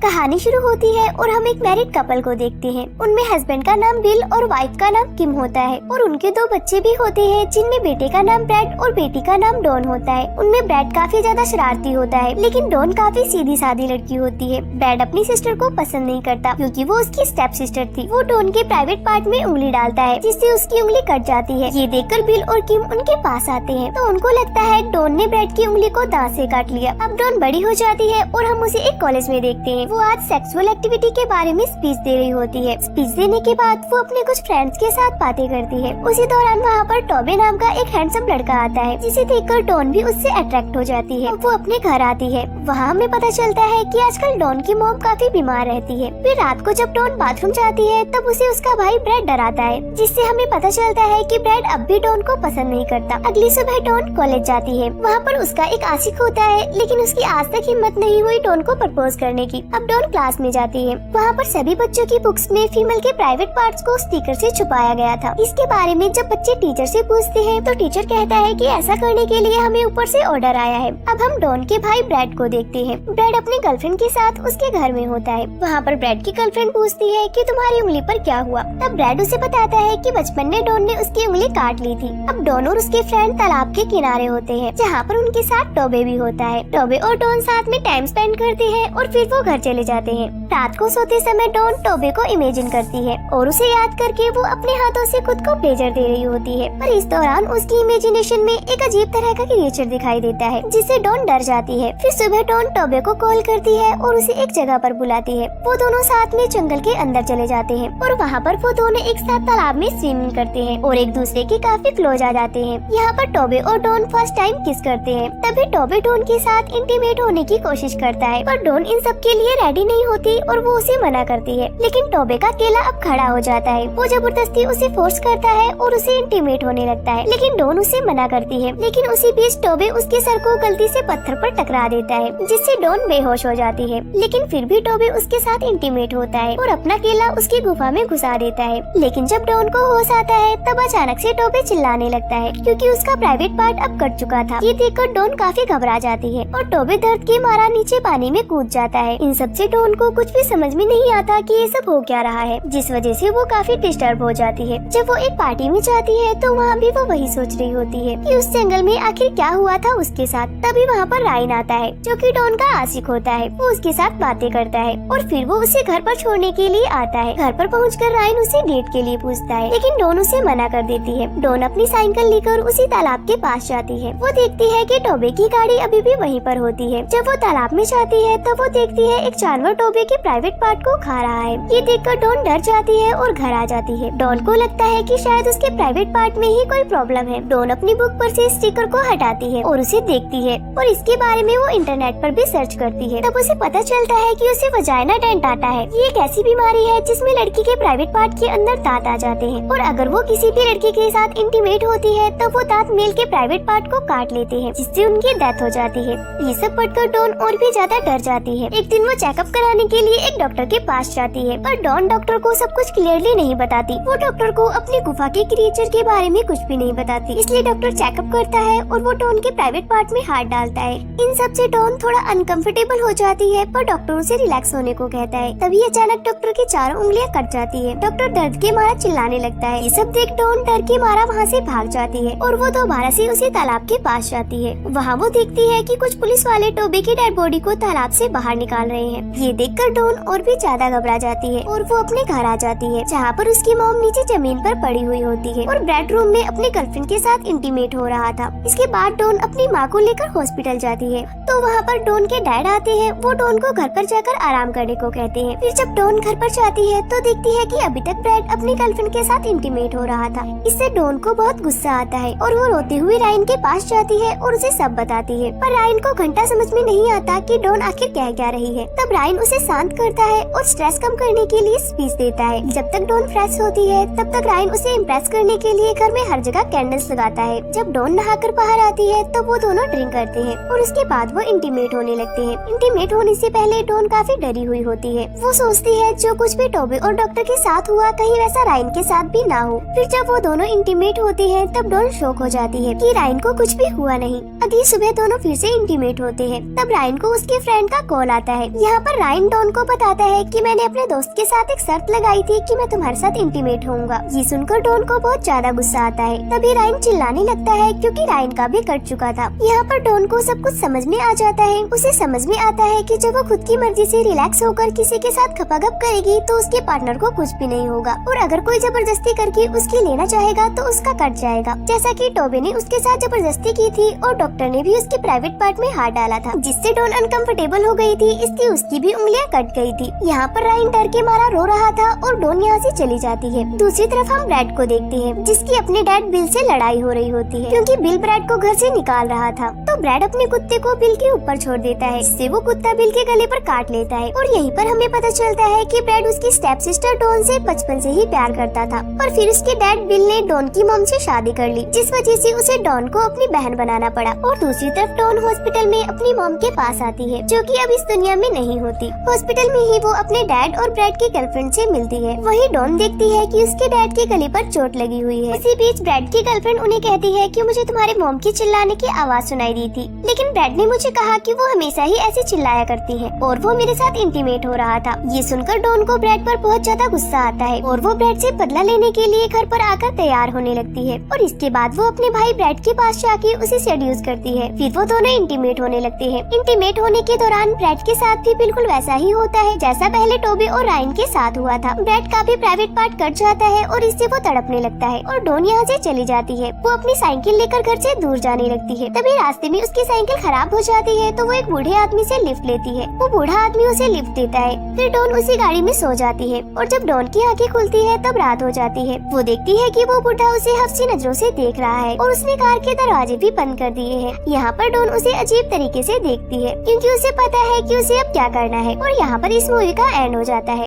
कहानी शुरू होती है और हम एक मैरिड कपल को देखते हैं। उनमें हस्बैंड का नाम बिल और वाइफ का नाम किम होता है और उनके 2 बच्चे भी होते हैं, जिनमें बेटे का नाम ब्रैड और बेटी का नाम डॉन होता है। उनमें ब्रैड काफी ज्यादा शरारती होता है, लेकिन डॉन काफी सीधी सादी लड़की होती है। ब्रैड अपनी सिस्टर को पसंद नहीं करता क्योंकि वो उसकी स्टेप सिस्टर थी। वो डॉन के प्राइवेट पार्ट में उंगली डालता है, जिससे उसकी उंगली कट जाती है। ये देखकर बिल और किम उनके पास आते हैं तो उनको लगता है डॉन ने ब्रैड की उंगली को दांत से काट लिया। अब डॉन बड़ी हो जाती है और हम उसे एक कॉलेज में देखते हैं। वो आज सेक्सुअल एक्टिविटी के बारे में स्पीच दे रही होती है। स्पीच देने के बाद वो अपने कुछ फ्रेंड्स के साथ बातें करती है। उसी दौरान वहाँ पर टॉबे नाम का एक हैंडसम लड़का आता है, जिसे देखकर डॉन भी उससे अट्रैक्ट हो जाती है। वो अपने घर आती है। वहाँ हमें पता चलता है कि आजकल डॉन की मॉम काफी बीमार रहती है। फिर रात को जब डॉन बाथरूम जाती है तब उसे उसका भाई ब्रैड डराता है, जिससे हमें पता चलता है कि ब्रैड अब भी डॉन को पसंद नहीं करता। अगली सुबह डॉन कॉलेज जाती है। वहाँ पर उसका एक आशिक होता है, लेकिन उसकी आज तक हिम्मत नहीं हुई डॉन को प्रपोज करने की। अब डॉन क्लास में जाती है। वहाँ पर सभी बच्चों की बुक्स में फीमेल के प्राइवेट पार्ट्स को स्टिकर से छुपाया गया था। इसके बारे में जब बच्चे टीचर से पूछते हैं तो टीचर कहता है कि ऐसा करने के लिए हमें ऊपर से ऑर्डर आया है। अब हम डॉन के भाई ब्रैड को देखते हैं। ब्रैड अपनी गर्लफ्रेंड के साथ उसके घर में होता है। वहाँ पर ब्रैड की गर्लफ्रेंड पूछती है कि तुम्हारी उंगली पर क्या हुआ। तब ब्रैड उसे बताता है कि बचपन में डॉन ने उसकी उंगली काट ली थी। अब डॉन और उसके फ्रेंड तालाब के किनारे होते हैं, जहाँ पर उनके साथ टॉबे भी होता है। टॉबे और डॉन साथ में टाइम स्पेंड करते हैं और फिर वो घर चले जाते हैं। रात को सोते समय डॉन टॉबे को इमेजिन करती है और उसे याद करके वो अपने हाथों से खुद को प्लेजर दे रही होती है। पर इस दौरान उसकी इमेजिनेशन में एक अजीब तरह का क्रिएचर दिखाई देता है, जिससे डॉन डर जाती है। फिर सुबह डॉन टॉबे को कॉल करती है और उसे एक जगह पर बुलाती है। वो दोनों साथ में जंगल के अंदर चले जाते हैं और वहाँ पर वो दोनों एक साथ तालाब में स्विमिंग करते हैं और एक दूसरे के काफी क्लोज आ जाते हैं। यहाँ पर टॉबे और डॉन फर्स्ट टाइम किस करते हैं। तभी टॉबे डॉन के साथ इंटीमेट होने की कोशिश करता है, पर डॉन इन सब के लिए रेडी नहीं होती और वो उसे मना करती है। लेकिन टॉबे का केला अब खड़ा हो जाता है। वो जबरदस्ती उसे फोर्स करता है और उसे इंटीमेट होने लगता है, लेकिन डॉन उसे मना करती है। लेकिन उसी बीच टॉबे उसके सर को गलती से पत्थर पर टकरा देता है, जिससे डॉन बेहोश हो जाती है। लेकिन फिर भी टॉबे उसके साथ इंटीमेट होता है और अपना केला उसकी गुफा में घुसा देता है। लेकिन जब डॉन को होश आता है तब अचानक से टॉबे चिल्लाने लगता है, क्योंकि उसका प्राइवेट पार्ट अब कट चुका था। ये देखकर डॉन काफी घबरा जाती है और टॉबे दर्द के मारा नीचे पानी में कूद जाता है। इन सब से डॉन को कुछ भी समझ में नहीं आता कि ये सब हो क्या रहा है, जिस वजह से वो काफी डिस्टर्ब हो जाती है। जब वो एक पार्टी में जाती है तो वहाँ भी वो वही सोच रही होती है कि उस जंगल में आखिर क्या हुआ था उसके साथ। तभी वहाँ पर रायन आता है, जो कि डॉन का आशिक होता है। वो उसके साथ बातें करता है और फिर वो उसे घर पर छोड़ने के लिए आता है। घर पर पहुंचकर रायन उसे डेट के लिए पूछता है, लेकिन डॉन उसे मना कर देती है। डॉन अपनी साइकिल लेकर उसी तालाब के पास जाती है। वो देखती है कि टॉबे की गाड़ी अभी भी वहीं पर होती है। जब वो तालाब में जाती है तब वो देखती है एक जानवर टॉबे के प्राइवेट पार्ट को खा रहा है। ये देखकर डॉन डर जाती है और घर आ जाती है। डॉन को लगता है कि शायद उसके प्राइवेट पार्ट में ही कोई प्रॉब्लम है। डॉन अपनी बुक पर से स्टिकर को हटाती है और उसे देखती है और इसके बारे में वो इंटरनेट पर भी सर्च करती है। तब उसे पता चलता है कि उसे वजाइना डेंटाटा है। ये एक ऐसी बीमारी है जिसमें लड़की के प्राइवेट पार्ट के अंदर दांत आ जाते हैं और अगर वो किसी भी लड़की के साथ इंटीमेट होती है तब वो दांत मेल के प्राइवेट पार्ट को काट लेते हैं, जिससे उनकी डेथ हो जाती है। ये सब पढ़कर डॉन और भी ज्यादा डर जाती है। एक दिन वो चेकअप कराने के लिए एक डॉक्टर के पास जाती है, पर डॉन डॉक्टर को सब कुछ क्लियरली नहीं बताती। वो डॉक्टर को अपनी गुफा के क्रिएचर के बारे में कुछ भी नहीं बताती। इसलिए डॉक्टर चेकअप करता है और वो डॉन के प्राइवेट पार्ट में हाथ डालता है। इन सब से डॉन थोड़ा अनकंफर्टेबल हो जाती है, पर डॉक्टर उसे रिलैक्स होने को कहता है। तभी अचानक डॉक्टर की चारों उंगलियां कट जाती है। डॉक्टर दर्द के मारा चिल्लाने लगता है। ये सब देख डॉन डर के मारा वहाँ से भाग जाती है और वो दोबारा से उसी तालाब के पास जाती है। वहाँ वो देखती है कि कुछ पुलिस वाले टॉबे की डेड बॉडी को तालाब से बाहर निकाल रहे हैं। ये देखकर डॉन और भी ज्यादा घबरा जाती है और वो अपने घर आ जाती है, जहाँ पर उसकी मॉम नीचे जमीन पर पड़ी हुई होती है और बेडरूम में अपने गर्लफ्रेंड के साथ इंटीमेट हो रहा था। इसके बाद डॉन अपनी माँ को लेकर हॉस्पिटल जाती है तो वहाँ पर डॉन के डैड आते हैं। वो डॉन को घर पर जाकर आराम करने को कहते हैं। फिर जब डॉन घर पर जाती है तो देखती है कि अभी तक ब्रैड अपनी गर्लफ्रेंड के साथ इंटीमेट हो रहा था। इससे डॉन को बहुत गुस्सा आता है और वो रोते हुए रायन के पास जाती है और उसे सब बताती है। पर रायन को घंटा समझ में नहीं आता कि डॉन आखिर कह क्या रही है। तब रायन उसे शांत करता है और स्ट्रेस कम करने के लिए स्पीच देता है। जब तक डॉन फ्रेश होती है तब तक रायन उसे इम्प्रेस करने के लिए घर में हर जगह कैंडल्स लगाता है। जब डॉन नहाकर बाहर आती है तो वो दोनों ड्रिंक करते हैं और उसके बाद वो इंटीमेट होने लगते हैं। इंटीमेट होने से पहले डॉन काफी डरी हुई होती है। वो सोचती है जो कुछ भी टॉबे और डॉक्टर के साथ हुआ कहीं वैसा रायन के साथ भी ना हो। फिर जब वो दोनों इंटीमेट होते हैं तब डॉन शॉक हो जाती है कि रायन को कुछ भी हुआ नहीं। अगली सुबह दोनों फिर से इंटीमेट होते हैं। तब रायन को उसके फ्रेंड का कॉल आता है। यहाँ यहाँ पर रायन डॉन को बताता है कि मैंने अपने दोस्त के साथ एक शर्त लगाई थी कि मैं तुम्हारे साथ इंटीमेट होऊंगा। ये सुनकर डॉन को बहुत ज्यादा गुस्सा आता है। तभी रायन चिल्लाने लगता है क्योंकि रायन का भी कट चुका था। यहाँ पर डॉन को सब कुछ समझ में आ जाता है। उसे समझ में आता है कि जब वो खुद की मर्जी से रिलैक्स होकर किसी के साथ खपाखप करेगी तो उसके पार्टनर को कुछ भी नहीं होगा, और अगर कोई जबरदस्ती करके उसकी लेना चाहेगा तो उसका कट जाएगा, जैसा कि टोबी ने उसके साथ जबरदस्ती की थी और डॉक्टर ने भी उसके प्राइवेट पार्ट में हाथ डाला था, जिससे डॉन अनकंफर्टेबल हो गई थी, इसलिए उसकी भी उंगलियां कट गई थी। यहाँ पर रायन डर के मारा रो रहा था और डॉन यहाँ से चली जाती है। दूसरी तरफ हम ब्रैड को देखते हैं, जिसकी अपने डैड बिल से लड़ाई हो रही होती है क्योंकि बिल ब्रैड को घर से निकाल रहा था। तो ब्रैड अपने कुत्ते को बिल के ऊपर छोड़ देता है, जिससे वो कुत्ता बिल के गले पर काट लेता है। और यहीं पर हमें पता चलता है कि ब्रैड उसकी स्टेप सिस्टर डॉन से बचपन से ही प्यार करता था, पर फिर उसके डैड बिल ने डॉन की मॉम से शादी कर ली, जिस वजह से उसे डॉन को अपनी बहन बनाना पड़ा। और दूसरी तरफ डॉन हॉस्पिटल में अपनी मॉम के पास आती है, जो कि अब इस दुनिया में नहीं होती। हॉस्पिटल में ही वो अपने डैड और ब्रैड की गर्लफ्रेंड से मिलती है। वहीं डॉन देखती है कि उसके डैड के गले पर चोट लगी हुई है। इसी बीच ब्रैड की गर्लफ्रेंड उन्हें कहती है कि मुझे तुम्हारे मॉम की चिल्लाने की आवाज सुनाई दी थी, लेकिन ब्रैड ने मुझे कहा कि वो हमेशा ही ऐसे चिल्लाया करती है और वो मेरे साथ इंटीमेट हो रहा था। ये सुनकर डॉन को ब्रैड पर बहुत ज्यादा गुस्सा आता है और वो ब्रैड से बदला लेने के लिए घर पर आकर तैयार होने लगती है। और इसके बाद वो अपने भाई ब्रैड के पास जाके उसे सेड्यूस करती है। फिर वो दोनों इंटीमेट होने लगते हैं। इंटीमेट होने के दौरान ब्रैड के साथ भी बिल्कुल वैसा ही होता है जैसा पहले टोबी और रायन के साथ हुआ था। ब्रैड का भी प्राइवेट पार्ट कट जाता है और इससे वो तड़पने लगता है और डॉन यहाँ से चली जाती है। वो अपनी साइकिल लेकर घर से दूर जाने लगती है। तभी रास्ते में उसकी साइकिल खराब हो जाती है, तो वो एक बूढ़े आदमी से लिफ्ट लेती है। वो बूढ़ा आदमी उसे लिफ्ट देता है। फिर डॉन उसी गाड़ी में सो जाती है और जब डॉन की आंखें खुलती है तब रात हो जाती है। वो देखती है कि वो बूढ़ा उसे हफ्सी नजरों से देख रहा है और उसने कार के दरवाजे भी बंद कर दिए हैं। यहाँ पर डॉन उसे अजीब तरीके से देखती है क्योंकि उसे पता है कि उसे अब क्या करना है। और यहाँ पर इस मूवी का एंड हो जाता है।